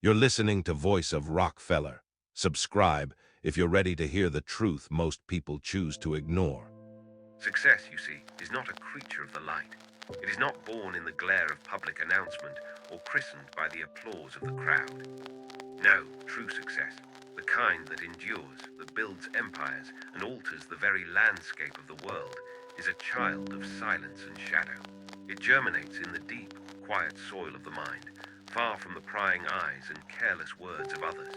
You're listening to Voice of Rockefeller. Subscribe if you're ready to hear the truth most people choose to ignore. Success, you see, is not a creature of the light. It is not born in the glare of public announcement or christened by the applause of the crowd. No, true success, the kind that endures, that builds empires and alters the very landscape of the world, is a child of silence and shadow. It germinates in the deep, quiet soil of the mind, far from the prying eyes and careless words of others.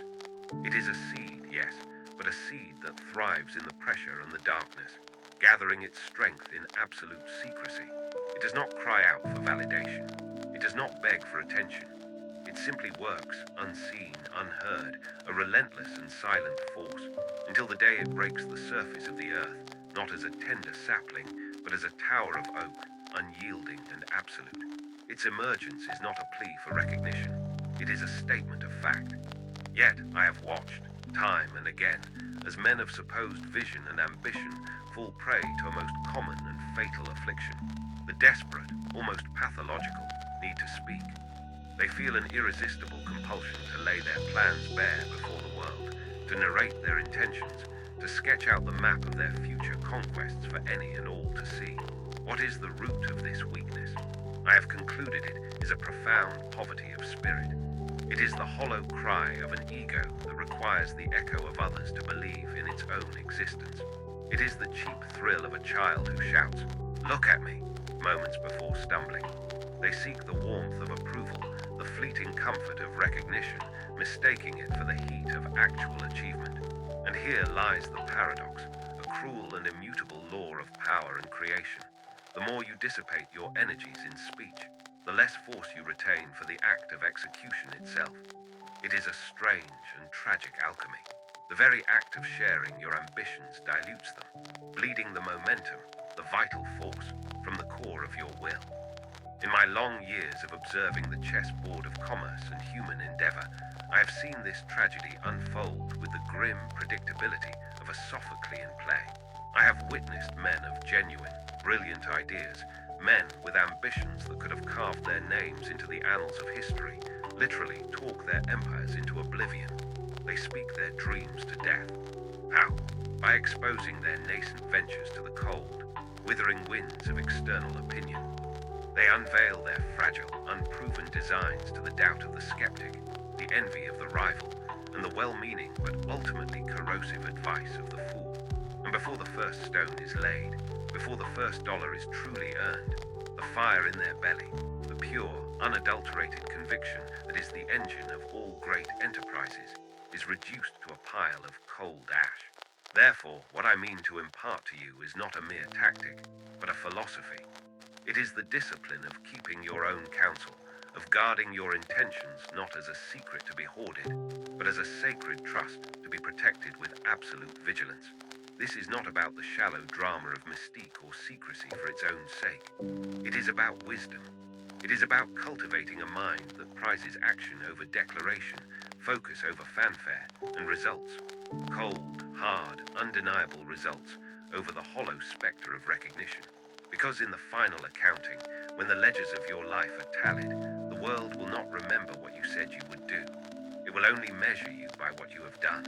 It is a seed, yes, but a seed that thrives in the pressure and the darkness, gathering its strength in absolute secrecy. It does not cry out for validation. It does not beg for attention. It simply works, unseen, unheard, a relentless and silent force, until the day it breaks the surface of the earth, not as a tender sapling, but as a tower of oak, unyielding and absolute. Its emergence is not a plea for recognition. It is a statement of fact. Yet I have watched, time and again, as men of supposed vision and ambition fall prey to a most common and fatal affliction. The desperate, almost pathological, need to speak. They feel an irresistible compulsion to lay their plans bare before the world, to narrate their intentions, to sketch out the map of their future conquests for any and all to see. What is the root of this weakness? I have concluded it is a profound poverty of spirit. It is the hollow cry of an ego that requires the echo of others to believe in its own existence. It is the cheap thrill of a child who shouts, "Look at me," moments before stumbling. They seek the warmth of approval, the fleeting comfort of recognition, mistaking it for the heat of actual achievement. And here lies the paradox, a cruel and immutable law of power and creation. The more you dissipate your energies in speech, the less force you retain for the act of execution itself. It is a strange and tragic alchemy. The very act of sharing your ambitions dilutes them, bleeding the momentum, the vital force, from the core of your will. In my long years of observing the chessboard of commerce and human endeavor, I have seen this tragedy unfold with the grim predictability of a Sophoclean play. I have witnessed men of genuine, brilliant ideas, men with ambitions that could have carved their names into the annals of history, literally talk their empires into oblivion. They speak their dreams to death. How? By exposing their nascent ventures to the cold, withering winds of external opinion. They unveil their fragile, unproven designs to the doubt of the skeptic, the envy of the rival, and the well-meaning but ultimately corrosive advice of the fool. And before the first stone is laid, before the first dollar is truly earned, the fire in their belly, the pure, unadulterated conviction that is the engine of all great enterprises, is reduced to a pile of cold ash. Therefore, what I mean to impart to you is not a mere tactic, but a philosophy. It is the discipline of keeping your own counsel, of guarding your intentions not as a secret to be hoarded, but as a sacred trust to be protected with absolute vigilance. This is not about the shallow drama of mystique or secrecy for its own sake. It is about wisdom. It is about cultivating a mind that prizes action over declaration, focus over fanfare, and results. Cold, hard, undeniable results over the hollow spectre of recognition. Because in the final accounting, when the ledgers of your life are tallied, the world will not remember what you said you would do. It will only measure you by what you have done.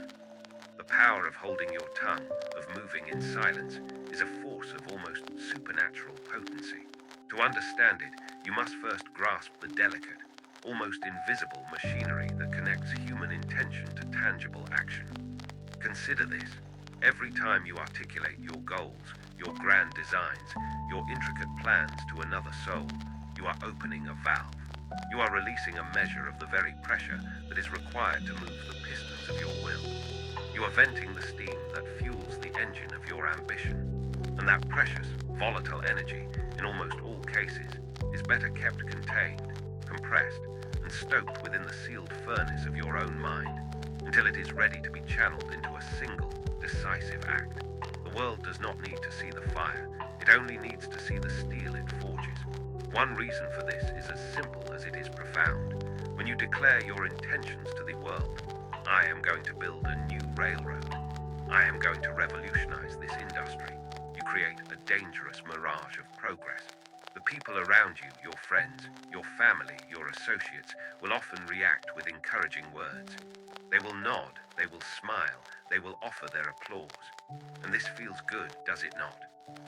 The power of holding your tongue, of moving in silence, is a force of almost supernatural potency. To understand it, you must first grasp the delicate, almost invisible machinery that connects human intention to tangible action. Consider this. Every time you articulate your goals, your grand designs, your intricate plans to another soul, you are opening a valve. You are releasing a measure of the very pressure that is required to move the pistons of your will. You are venting the steam that fuels the engine of your ambition. And that precious, volatile energy, in almost all cases, is better kept contained, compressed, and stoked within the sealed furnace of your own mind, until it is ready to be channeled into a single, decisive act. The world does not need to see the fire, it only needs to see the steel it forges. One reason for this is as simple as it is profound. When you declare your intentions to the world, I am going to build a new railroad. I am going to revolutionize this industry. You create a dangerous mirage of progress. The people around you, your friends, your family, your associates, will often react with encouraging words. They will nod, they will smile, they will offer their applause. And this feels good, does it not?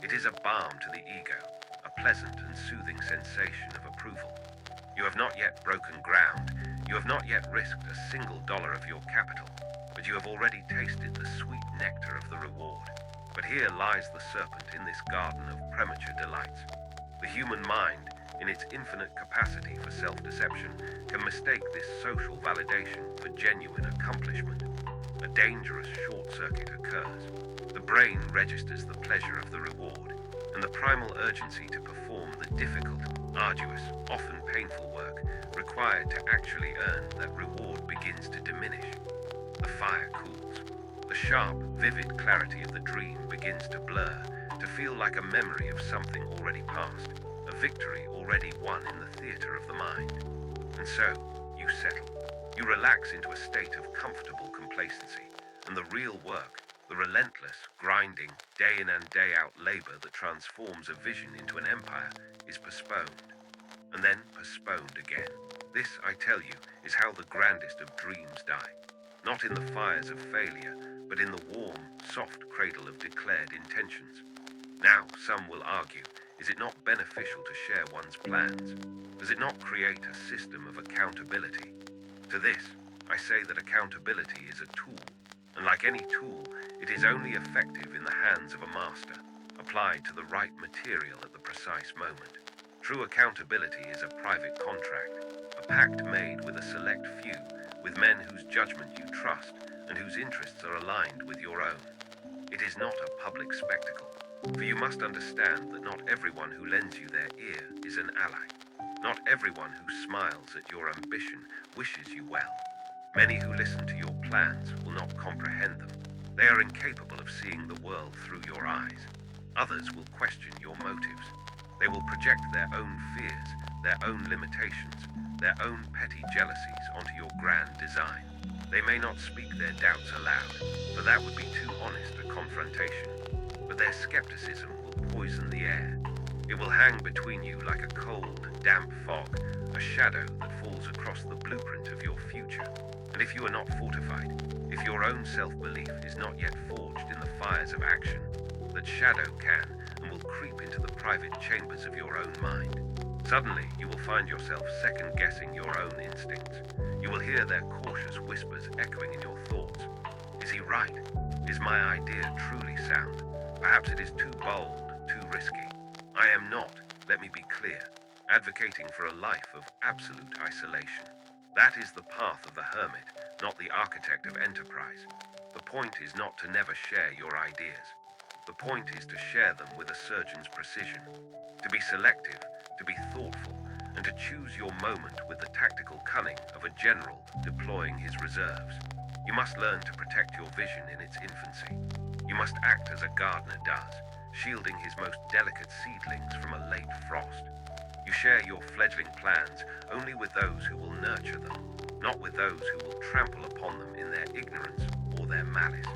It is a balm to the ego, a pleasant and soothing sensation of approval. You have not yet broken ground, you have not yet risked a single dollar of your capital, but you have already tasted the sweet nectar of the reward. But here lies the serpent in this garden of premature delights. The human mind, in its infinite capacity for self-deception, can mistake this social validation for genuine accomplishment. A dangerous short-circuit occurs. The brain registers the pleasure of the reward, and the primal urgency to perform the difficult, arduous, often painful work required to actually earn that reward begins to diminish. The fire cools. The sharp, vivid clarity of the dream begins to blur, to feel like a memory of something already past, a victory already won in the theater of the mind. And so, you settle. You relax into a state of comfortable complacency, and the real work, the relentless, grinding, day in and day out labor that transforms a vision into an empire, is postponed. And then postponed again. This, I tell you, is how the grandest of dreams die. Not in the fires of failure, but in the warm, soft cradle of declared intentions. Now, some will argue, is it not beneficial to share one's plans? Does it not create a system of accountability? To this, I say that accountability is a tool, and like any tool, it is only effective in the hands of a master, applied to the right material at the precise moment. True accountability is a private contract, a pact made with a select few, with men whose judgment you trust and whose interests are aligned with your own. It is not a public spectacle, for you must understand that not everyone who lends you their ear is an ally. Not everyone who smiles at your ambition wishes you well. Many who listen to your plans will not comprehend them. They are incapable of seeing the world through your eyes. Others will question your motives. They will project their own fears, their own limitations, their own petty jealousies onto your grand design. They may not speak their doubts aloud, for that would be too honest a confrontation. But their skepticism will poison the air. It will hang between you like a cold, damp fog, a shadow that falls across the blueprint of your future. And if you are not fortified, if your own self-belief is not yet forged in the fires of action, that shadow can and will creep into the private chambers of your own mind. Suddenly, you will find yourself second-guessing your own instincts. You will hear their cautious whispers echoing in your thoughts. Is he right? Is my idea truly sound? Perhaps it is too bold, too risky. I am not, let me be clear, advocating for a life of absolute isolation. That is the path of the hermit, not the architect of enterprise. The point is not to never share your ideas. The point is to share them with a surgeon's precision, to be selective, to be thoughtful, and to choose your moment with the tactical cunning of a general deploying his reserves. You must learn to protect your vision in its infancy. You must act as a gardener does, shielding his most delicate seedlings from a late frost. You share your fledgling plans only with those who will nurture them, not with those who will trample upon them in their ignorance or their malice.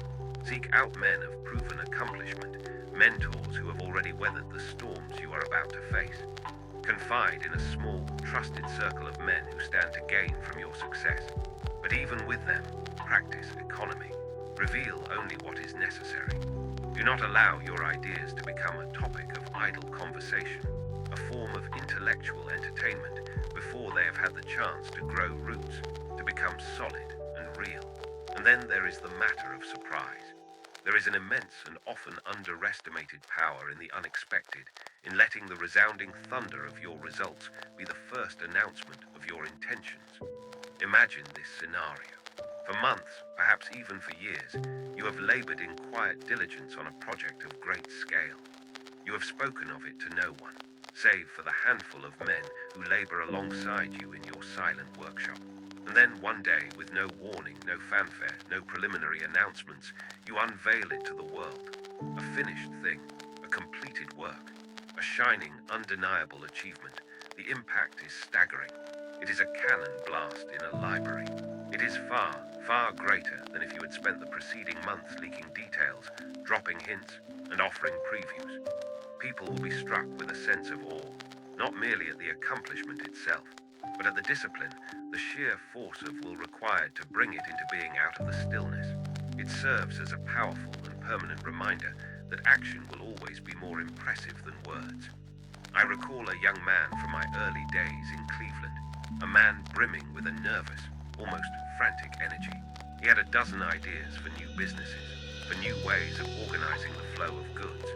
Seek out men of proven accomplishment, mentors who have already weathered the storms you are about to face. Confide in a small, trusted circle of men who stand to gain from your success. But even with them, practice economy. Reveal only what is necessary. Do not allow your ideas to become a topic of idle conversation, a form of intellectual entertainment before they have had the chance to grow roots, to become solid and real. And then there is the matter of surprise. There is an immense and often underestimated power in the unexpected, in letting the resounding thunder of your results be the first announcement of your intentions. Imagine this scenario. For months, perhaps even for years, you have labored in quiet diligence on a project of great scale. You have spoken of it to no one, save for the handful of men who labor alongside you in your silent workshop. And then one day, with no warning, no fanfare, no preliminary announcements, you unveil it to the world. A finished thing, a completed work, a shining, undeniable achievement. The impact is staggering. It is a cannon blast in a library. It is far, far greater than if you had spent the preceding months leaking details, dropping hints, and offering previews. People will be struck with a sense of awe. not merely at the accomplishment itself, but at the discipline, the sheer force of will required to bring it into being out of the stillness. It serves as a powerful and permanent reminder that action will always be more impressive than words. I recall a young man from my early days in Cleveland, a man brimming with a nervous, almost frantic energy. He had a dozen ideas for new businesses, for new ways of organizing the flow of goods,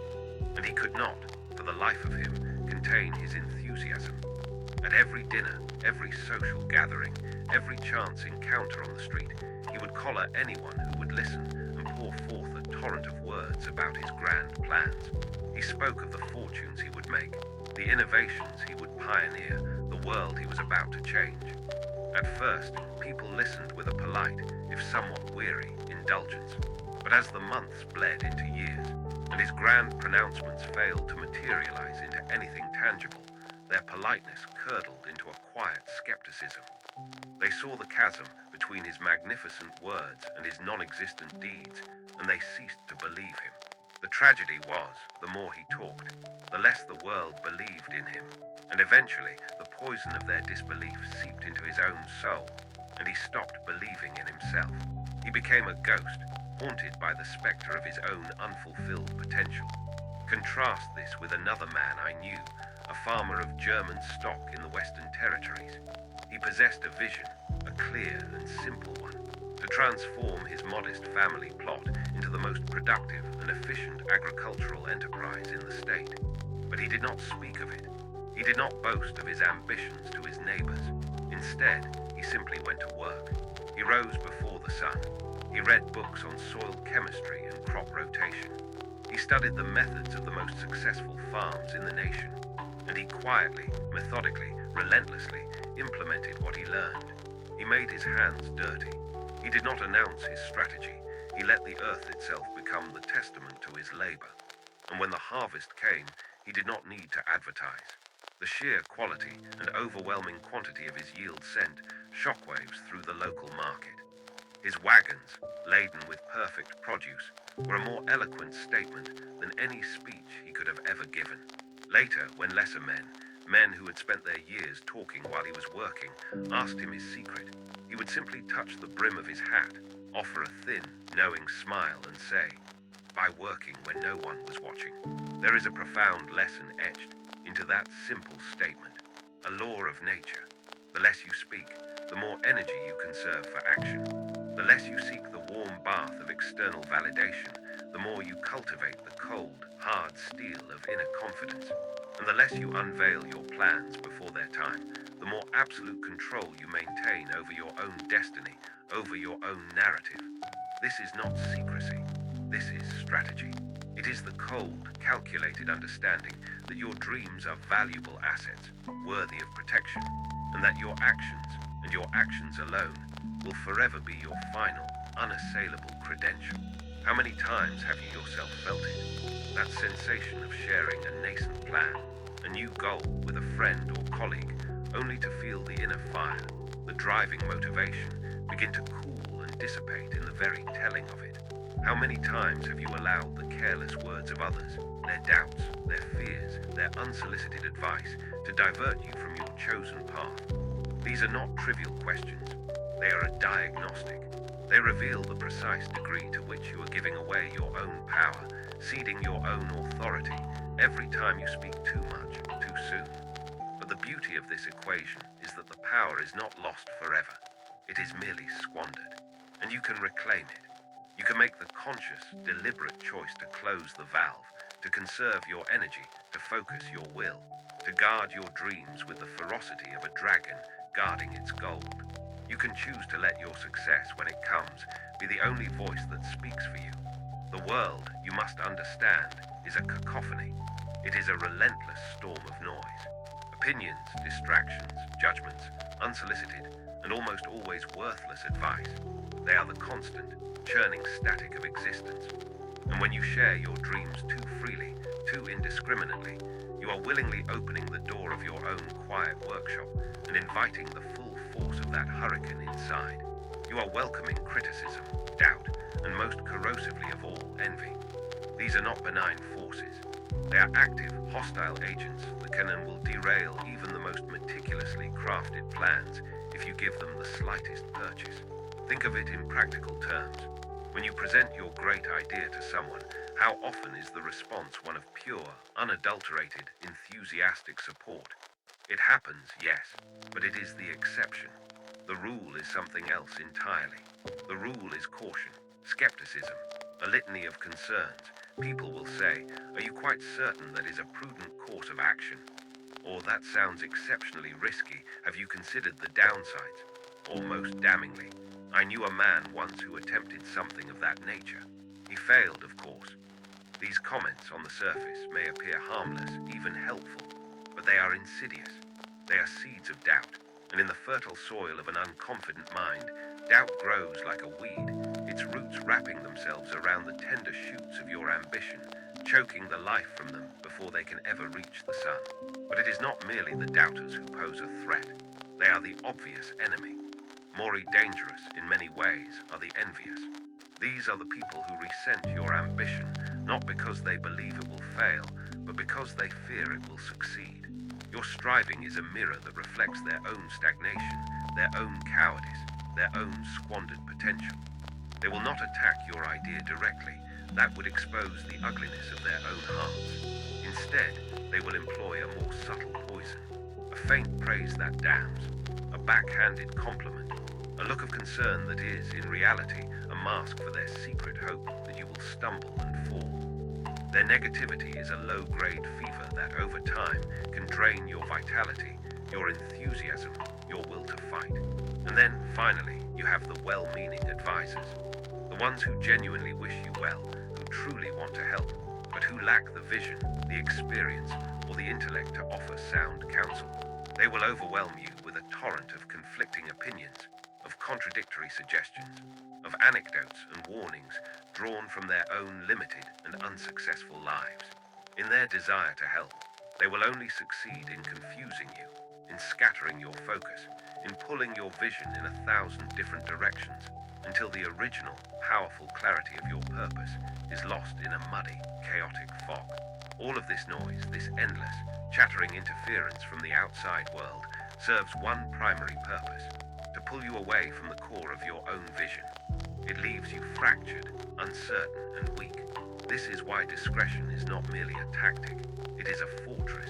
and he could not, for the life of him, contain his enthusiasm. At every dinner, every social gathering, every chance encounter on the street, he would collar anyone who would listen and pour forth a torrent of words about his grand plans. He spoke of the fortunes he would make, the innovations he would pioneer, the world he was about to change. At first, people listened with a polite, if somewhat weary, indulgence. But as the months bled into years, and his grand pronouncements failed to materialize into anything tangible, their politeness curdled into a quiet skepticism. They saw the chasm between his magnificent words and his non-existent deeds, and they ceased to believe him. The tragedy was, the more he talked, the less the world believed in him, and eventually the poison of their disbelief seeped into his own soul, and he stopped believing in himself. He became a ghost, haunted by the specter of his own unfulfilled potential. Contrast this with another man I knew, a farmer of German stock in the Western Territories. He possessed a vision, a clear and simple one, to transform his modest family plot into the most productive and efficient agricultural enterprise in the state. But he did not speak of it. He did not boast of his ambitions to his neighbors. Instead, he simply went to work. He rose before the sun. He read books on soil chemistry and crop rotation. He studied the methods of the most successful farms in the nation, and he quietly, methodically, relentlessly implemented what he learned. He made his hands dirty. He did not announce his strategy. He let the earth itself become the testament to his labor. And when the harvest came, he did not need to advertise. The sheer quality and overwhelming quantity of his yield sent shockwaves through the local market. His wagons, laden with perfect produce, were a more eloquent statement than any speech he could have ever given. Later, when lesser men who had spent their years talking while he was working, asked him his secret, he would simply touch the brim of his hat, offer a thin, knowing smile and say, "By working when no one was watching." There is a profound lesson etched into that simple statement, a law of nature. The less you speak, the more energy you conserve for action. The less you seek the warm bath of external validation, the more you cultivate the cold, hard steel of inner confidence. And the less you unveil your plans before their time, the more absolute control you maintain over your own destiny, over your own narrative. This is not secrecy. This is strategy. It is the cold, calculated understanding that your dreams are valuable assets, worthy of protection, and that your actions, and your actions alone, will forever be your final, unassailable credential. How many times have you yourself felt it? That sensation of sharing a nascent plan, a new goal with a friend or colleague, only to feel the inner fire, the driving motivation, begin to cool and dissipate in the very telling of it. How many times have you allowed the careless words of others, their doubts, their fears, their unsolicited advice, to divert you from your chosen path? These are not trivial questions. They are a diagnostic. They reveal the precise degree to which you are giving away your own power, ceding your own authority every time you speak too much, too soon. But the beauty of this equation is that the power is not lost forever. It is merely squandered, and you can reclaim it. You can make the conscious, deliberate choice to close the valve, to conserve your energy, to focus your will, to guard your dreams with the ferocity of a dragon guarding its gold. You can choose to let your success, when it comes, be the only voice that speaks for you. The world, you must understand, is a cacophony. It is a relentless storm of noise. Opinions, distractions, judgments, unsolicited, and almost always worthless advice. They are the constant, churning static of existence. And when you share your dreams too freely, too indiscriminately, you are willingly opening the door of your own quiet workshop and inviting the full force of that hurricane inside. You are welcoming criticism, doubt, and most corrosively of all, envy. These are not benign forces. They are active, hostile agents that can and will derail even the most meticulously crafted plans if you give them the slightest purchase. Think of it in practical terms. When you present your great idea to someone, how often is the response one of pure, unadulterated, enthusiastic support? It happens, yes, but it is the exception. The rule is something else entirely. The rule is caution, skepticism, a litany of concerns. People will say, "Are you quite certain that is a prudent course of action?" Or, "That sounds exceptionally risky. Have you considered the downsides?" Or, most damningly, "I knew a man once who attempted something of that nature. He failed, of course." These comments on the surface may appear harmless, even helpful, but they are insidious. They are seeds of doubt, and in the fertile soil of an unconfident mind, doubt grows like a weed, its roots wrapping themselves around the tender shoots of your ambition, choking the life from them before they can ever reach the sun. But it is not merely the doubters who pose a threat. They are the obvious enemy. More dangerous in many ways are the envious. These are the people who resent your ambition, not because they believe it will fail, but because they fear it will succeed. Your striving is a mirror that reflects their own stagnation, their own cowardice, their own squandered potential. They will not attack your idea directly. That would expose the ugliness of their own hearts. Instead, they will employ a more subtle poison, a faint praise that damns, a backhanded compliment, a look of concern that is, in reality, a mask for their secret hope that you will stumble and fall. Their negativity is a low-grade fever that, over time, can drain your vitality, your enthusiasm, your will to fight. And then, finally, you have the well-meaning advisors, the ones who genuinely wish you well, who truly want to help, but who lack the vision, the experience, or the intellect to offer sound counsel. They will overwhelm you with a torrent of conflicting opinions, of contradictory suggestions, of anecdotes and warnings drawn from their own limited and unsuccessful lives. In their desire to help, they will only succeed in confusing you, in scattering your focus, in pulling your vision in 1,000 different directions, until the original, powerful clarity of your purpose is lost in a muddy, chaotic fog. All of this noise, this endless, chattering interference from the outside world, serves one primary purpose: to pull you away from the core of your own vision. It leaves you fractured, uncertain, and weak. This is why discretion is not merely a tactic, it is a fortress.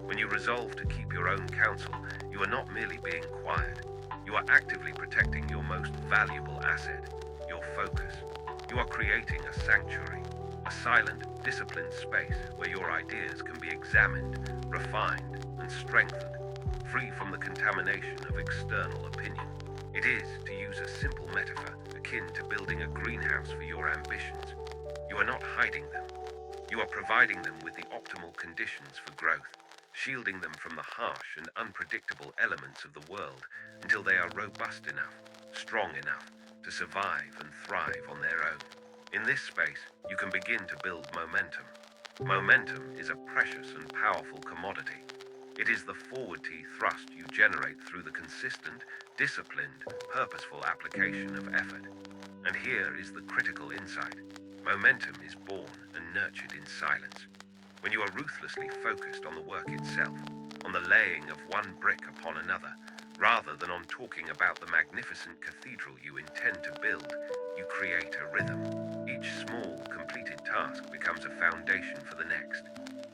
When you resolve to keep your own counsel, you are not merely being quiet. You are actively protecting your most valuable asset, your focus. You are creating a sanctuary, a silent, disciplined space where your ideas can be examined, refined, and strengthened, free from the contamination of external opinion. It is, to use a simple metaphor, akin to building a greenhouse for your ambitions. You are not hiding them. You are providing them with the optimal conditions for growth, shielding them from the harsh and unpredictable elements of the world until they are robust enough, strong enough, to survive and thrive on their own. In this space, you can begin to build momentum. Momentum is a precious and powerful commodity. It is the forward-T thrust you generate through the consistent, disciplined, purposeful application of effort. And here is the critical insight. Momentum is born and nurtured in silence. When you are ruthlessly focused on the work itself, on the laying of one brick upon another, rather than on talking about the magnificent cathedral you intend to build, you create a rhythm. Each small, completed task becomes a foundation for the next.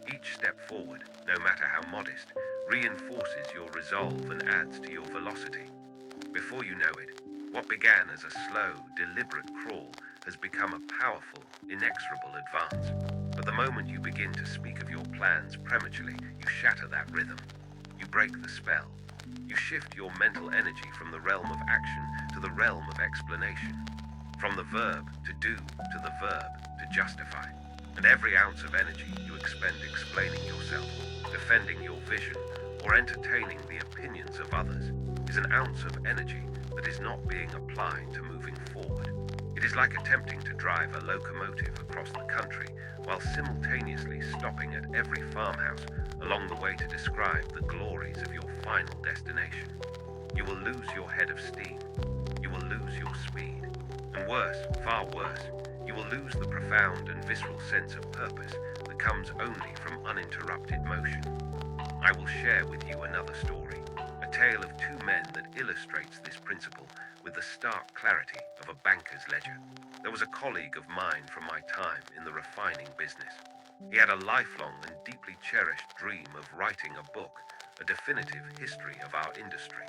Each step forward, no matter how modest, reinforces your resolve and adds to your velocity. Before you know it, what began as a slow, deliberate crawl has become a powerful, inexorable advance. But the moment you begin to speak of your plans prematurely, you shatter that rhythm. You break the spell. You shift your mental energy from the realm of action to the realm of explanation. From the verb to do to the verb to justify. And every ounce of energy you expend explaining yourself, defending your vision, or entertaining the opinions of others is an ounce of energy that is not being applied to moving forward. It is like attempting to drive a locomotive across the country while simultaneously stopping at every farmhouse along the way to describe the glories of your final destination. You will lose your head of steam. You will lose your speed. And worse, far worse, you will lose the profound and visceral sense of purpose that comes only from uninterrupted motion. I will share with you another story, a tale of two men that illustrates this principle with the stark clarity of a banker's ledger. There was a colleague of mine from my time in the refining business. He had a lifelong and deeply cherished dream of writing a book, a definitive history of our industry.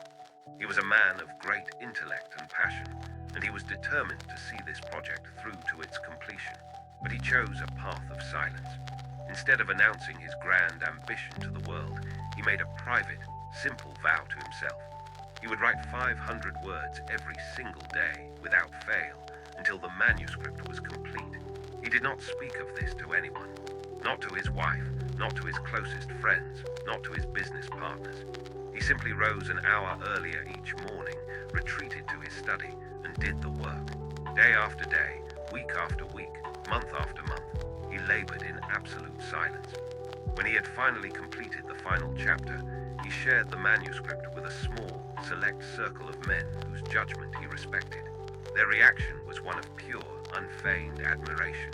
He was a man of great intellect and passion, and he was determined to see this project through to its completion. But he chose a path of silence. Instead of announcing his grand ambition to the world, he made a private, simple vow to himself. He would write 500 words every single day, without fail, until the manuscript was complete. He did not speak of this to anyone, not to his wife, not to his closest friends, not to his business partners. He simply rose an hour earlier each morning, retreated to his study, and did the work. Day after day, week after week, month after month, he labored in absolute silence. When he had finally completed the final chapter, he shared the manuscript with a small, select circle of men whose judgment he respected. Their reaction was one of pure, unfeigned admiration.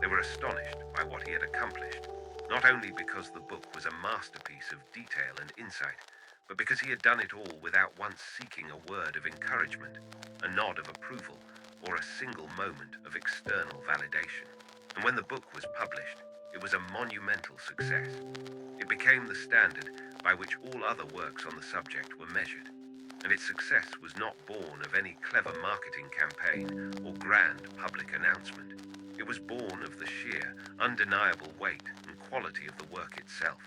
They were astonished by what he had accomplished, not only because the book was a masterpiece of detail and insight, but because he had done it all without once seeking a word of encouragement, a nod of approval, or a single moment of external validation. And when the book was published, it was a monumental success. It became the standard by which all other works on the subject were measured, and its success was not born of any clever marketing campaign or grand public announcement. It was born of the sheer, undeniable weight and quality of the work itself.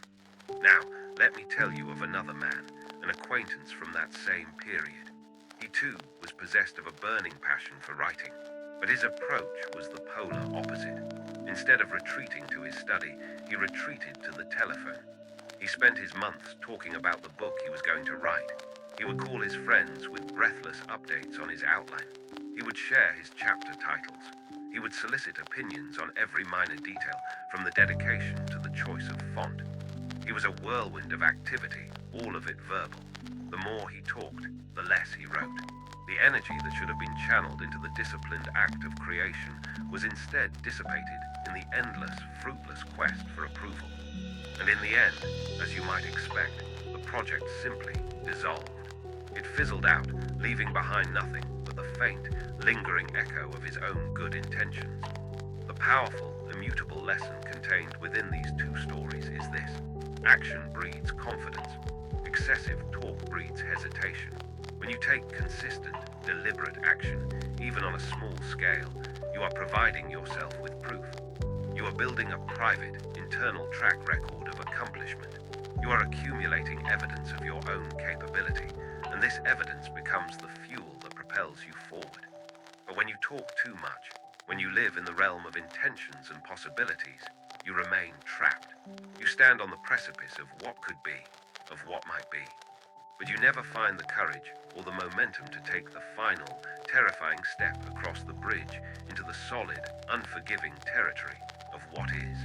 Now, let me tell you of another man, an acquaintance from that same period. He too was possessed of a burning passion for writing, but his approach was the polar opposite. Instead of retreating to his study, he retreated to the telephone. He spent his months talking about the book he was going to write. He would call his friends with breathless updates on his outline. He would share his chapter titles. He would solicit opinions on every minor detail, from the dedication to the choice of font. He was a whirlwind of activity, all of it verbal. The more he talked, the less he wrote. The energy that should have been channeled into the disciplined act of creation was instead dissipated in the endless, fruitless quest for approval. And in the end, as you might expect, the project simply dissolved. It fizzled out, leaving behind nothing but the faint, lingering echo of his own good intentions. The powerful, immutable lesson contained within these two stories is this: action breeds confidence. Excessive talk breeds hesitation. When you take consistent, deliberate action, even on a small scale, you are providing yourself with proof. You are building a private, internal track record of accomplishment. You are accumulating evidence of your own capability, and this evidence becomes the fuel that propels you forward. But when you talk too much, when you live in the realm of intentions and possibilities, you remain trapped. You stand on the precipice of what could be, of what might be. But you never find the courage or the momentum to take the final, terrifying step across the bridge into the solid, unforgiving territory of what is.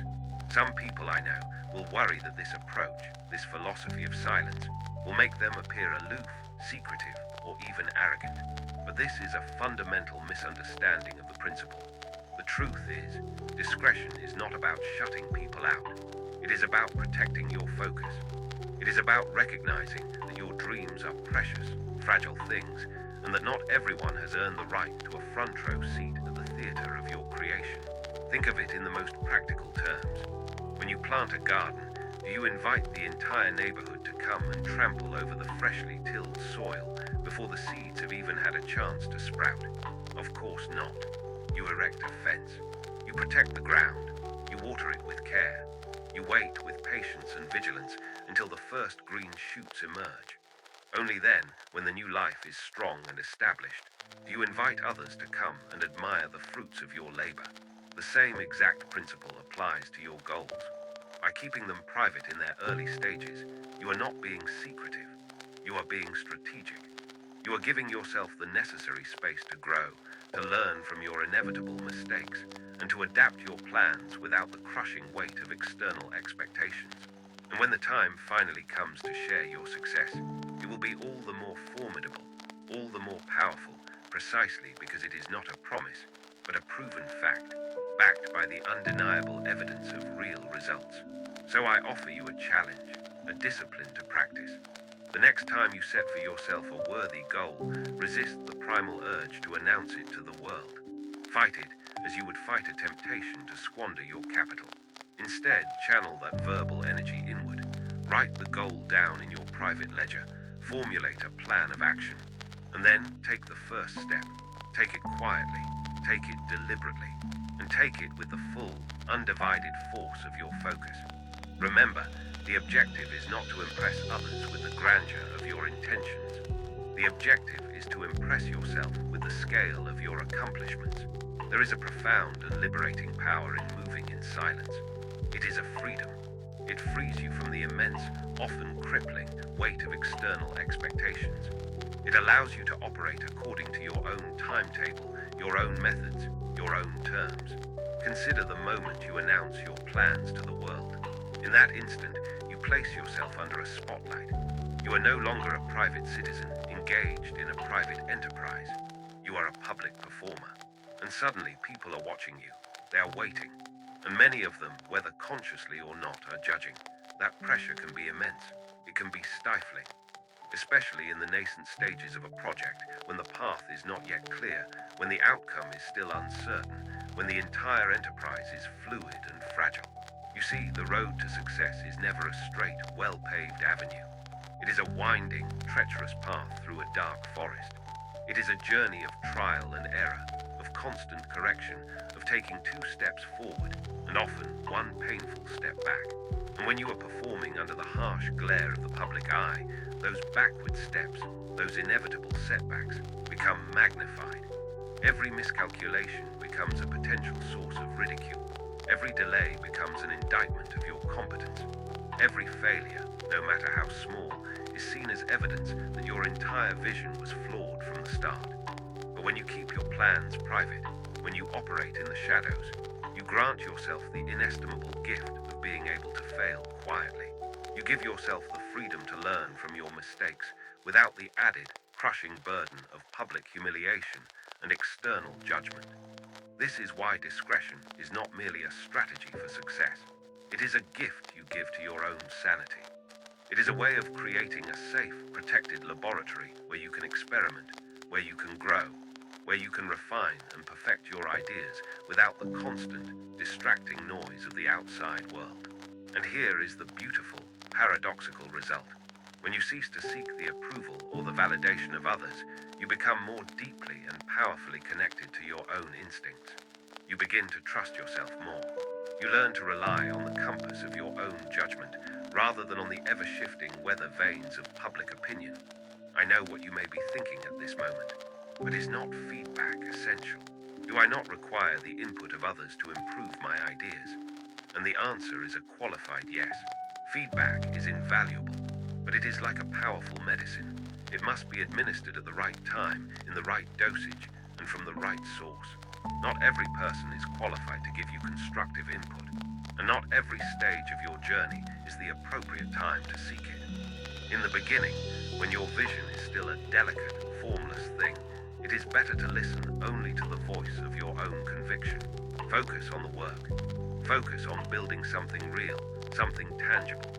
Some people I know will worry that this approach, this philosophy of silence, will make them appear aloof, secretive, or even arrogant. But this is a fundamental misunderstanding of the principle. The truth is, discretion is not about shutting people out. It is about protecting your focus. It is about recognizing that your dreams are precious, fragile things, and that not everyone has earned the right to a front-row seat at the theater of your creation. Think of it in the most practical terms. When you plant a garden, do you invite the entire neighborhood to come and trample over the freshly tilled soil before the seeds have even had a chance to sprout? Of course not. You erect a fence. You protect the ground. You water it with care. You wait with patience and vigilance until the first green shoots emerge. Only then, when the new life is strong and established, do you invite others to come and admire the fruits of your labor. The same exact principle applies to your goals. By keeping them private in their early stages, you are not being secretive. You are being strategic. You are giving yourself the necessary space to grow, to learn from your inevitable mistakes, and to adapt your plans without the crushing weight of external expectations. And when the time finally comes to share your success, it will be all the more formidable, all the more powerful, precisely because it is not a promise, but a proven fact. backed by the undeniable evidence of real results. So I offer you a challenge, a discipline to practice. The next time you set for yourself a worthy goal, resist the primal urge to announce it to the world. Fight it as you would fight a temptation to squander your capital. Instead, channel that verbal energy inward. Write the goal down in your private ledger. Formulate a plan of action. And then take the first step. Take it quietly. Take it deliberately. And take it with the full, undivided force of your focus. Remember, the objective is not to impress others with the grandeur of your intentions. The objective is to impress yourself with the scale of your accomplishments. There is a profound and liberating power in moving in silence. It is a freedom. It frees you from the immense, often crippling, weight of external expectations. It allows you to operate according to your own timetable, your own methods, your own terms. Consider the moment you announce your plans to the world. In that instant, you place yourself under a spotlight. You are no longer a private citizen engaged in a private enterprise. You are a public performer. And suddenly people are watching you. They are waiting. And many of them, whether consciously or not, are judging. That pressure can be immense. It can be stifling. Especially in the nascent stages of a project, when the path is not yet clear, when the outcome is still uncertain, when the entire enterprise is fluid and fragile. You see, the road to success is never a straight, well-paved avenue. It is a winding, treacherous path through a dark forest. It is a journey of trial and error, of constant correction, of taking 2 steps forward, and often 1 painful step back. And when you are performing under the harsh glare of the public eye, those backward steps, those inevitable setbacks, become magnified. Every miscalculation becomes a potential source of ridicule. Every delay becomes an indictment of your competence. Every failure, no matter how small, is seen as evidence that your entire vision was flawed from the start. But when you keep your plans private, when you operate in the shadows, you grant yourself the inestimable gift of being able to fail quietly. You give yourself the freedom to learn from your mistakes without the added, crushing burden of public humiliation and external judgment. This is why discretion is not merely a strategy for success. It is a gift you give to your own sanity. It is a way of creating a safe, protected laboratory where you can experiment, where you can grow, where you can refine and perfect your ideas without the constant, distracting noise of the outside world. And here is the beautiful, paradoxical result. When you cease to seek the approval or the validation of others, you become more deeply and powerfully connected to your own instincts. You begin to trust yourself more. You learn to rely on the compass of your own judgment rather than on the ever-shifting weather vanes of public opinion. I know what you may be thinking at this moment, but is not feedback essential? Do I not require the input of others to improve my ideas? And the answer is a qualified yes. Feedback is invaluable, but it is like a powerful medicine. It must be administered at the right time, in the right dosage, and from the right source. Not every person is qualified to give you constructive input, and not every stage of your journey is the appropriate time to seek it. In the beginning, when your vision is still a delicate, formless thing, it is better to listen only to the voice of your own conviction. Focus on the work. Focus on building something real, something tangible.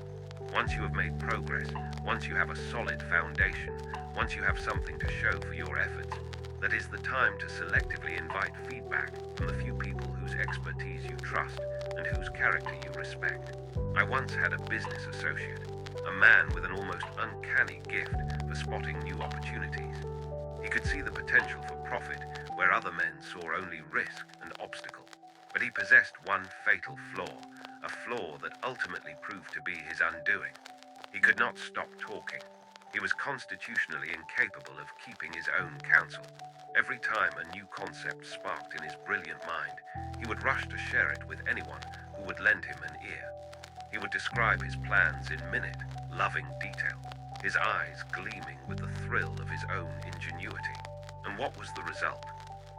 Once you have made progress, once you have a solid foundation, once you have something to show for your efforts, that is the time to selectively invite feedback from the few people whose expertise you trust and whose character you respect. I once had a business associate, a man with an almost uncanny gift for spotting new opportunities. He could see the potential for profit where other men saw only risk and obstacle. But he possessed one fatal flaw, a flaw that ultimately proved to be his undoing. He could not stop talking. He was constitutionally incapable of keeping his own counsel. Every time a new concept sparked in his brilliant mind, he would rush to share it with anyone who would lend him an ear. He would describe his plans in minute, loving detail, his eyes gleaming with the thrill of his own ingenuity. And what was the result?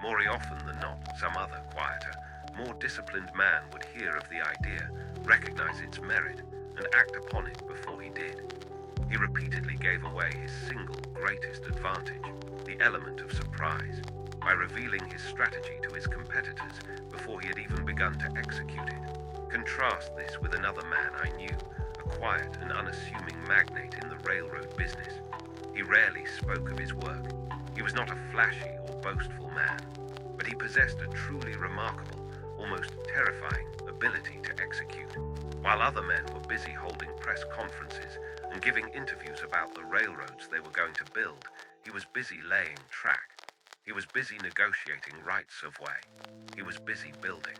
More often than not, some other quieter, more disciplined man would hear of the idea, recognize its merit, and act upon it before he did. He repeatedly gave away his single greatest advantage, the element of surprise. by revealing his strategy to his competitors before he had even begun to execute it. Contrast this with another man I knew, a quiet and unassuming magnate in the railroad business. He rarely spoke of his work. He was not a flashy or boastful man, but he possessed a truly remarkable, almost terrifying ability to execute. While other men were busy holding press conferences and giving interviews about the railroads they were going to build, he was busy laying track. He was busy negotiating rights of way. He was busy building.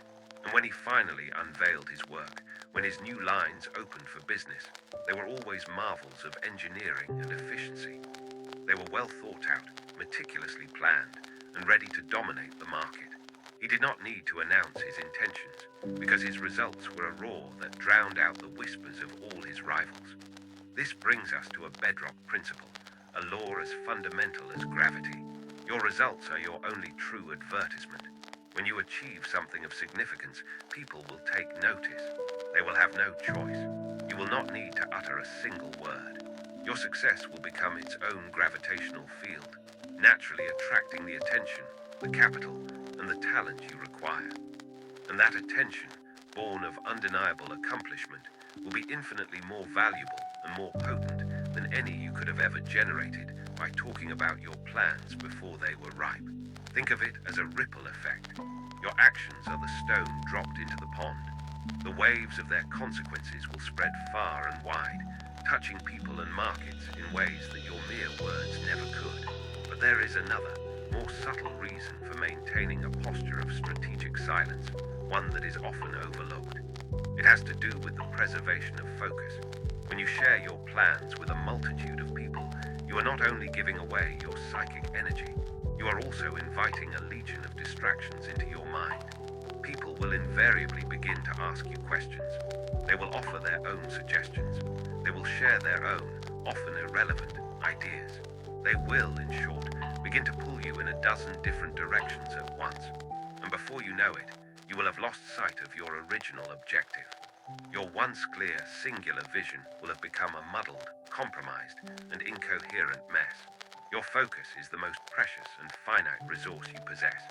And when he finally unveiled his work, when his new lines opened for business, they were always marvels of engineering and efficiency. They were well thought out, meticulously planned, and ready to dominate the market. He did not need to announce his intentions, because his results were a roar that drowned out the whispers of all his rivals. This brings us to a bedrock principle, a law as fundamental as gravity. Your results are your only true advertisement. When you achieve something of significance, people will take notice. They will have no choice. You will not need to utter a single word. Your success will become its own gravitational field, naturally attracting the attention, the capital, and the talent you require. And that attention, born of undeniable accomplishment, will be infinitely more valuable and more potent than any you could have ever generated by talking about your plans before they were ripe. Think of it as a ripple effect. Your actions are the stone dropped into the pond. The waves of their consequences will spread far and wide, touching people and markets in ways that your mere words never could. But there is another, more subtle reason for maintaining a posture of strategic silence, one that is often overlooked. It has to do with the preservation of focus. When you share your plans with a multitude of people, you are not only giving away your psychic energy, you are also inviting a legion of distractions into your mind. People will invariably begin to ask you questions. They will offer their own suggestions. They will share their own, often irrelevant, ideas. They will, in short, begin to pull you in a dozen different directions at once. And before you know it, you will have lost sight of your original objective. Your once clear, singular vision will have become a muddled, compromised, and incoherent mess. Your focus is the most precious and finite resource you possess.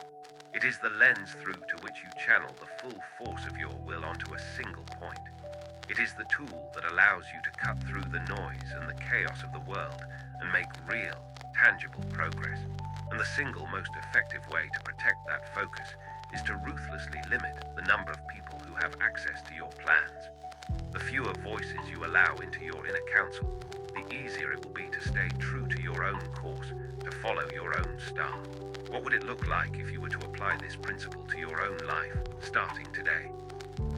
It is the lens through to which you channel the full force of your will onto a single point. It is the tool that allows you to cut through the noise and the chaos of the world and make real, tangible progress. And the single most effective way to protect that focus is to ruthlessly limit the number of people who have access to your plans. The fewer voices you allow into your inner council, the easier it will be to stay true to your own course, to follow your own star. What would it look like if you were to apply this principle to your own life, starting today?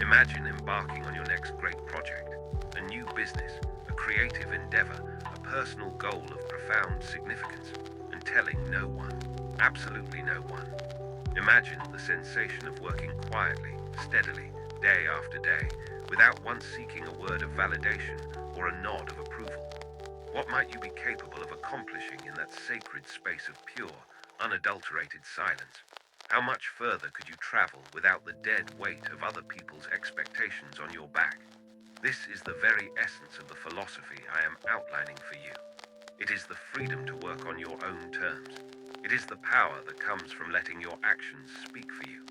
Imagine embarking on your next great project, a new business, a creative endeavor, a personal goal of profound significance, and telling no one, absolutely no one. Imagine the sensation of working quietly, steadily, day after day, without once seeking a word of validation or a nod of approval. What might you be capable of accomplishing in that sacred space of pure, unadulterated silence? How much further could you travel without the dead weight of other people's expectations on your back? This is the very essence of the philosophy I am outlining for you. It is the freedom to work on your own terms. It is the power that comes from letting your actions speak for you.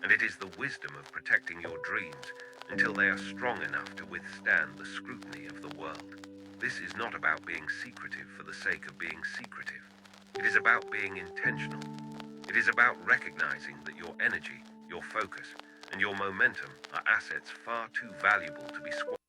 And it is the wisdom of protecting your dreams until they are strong enough to withstand the scrutiny of the world. This is not about being secretive for the sake of being secretive. It is about being intentional. It is about recognizing that your energy, your focus, and your momentum are assets far too valuable to be squandered.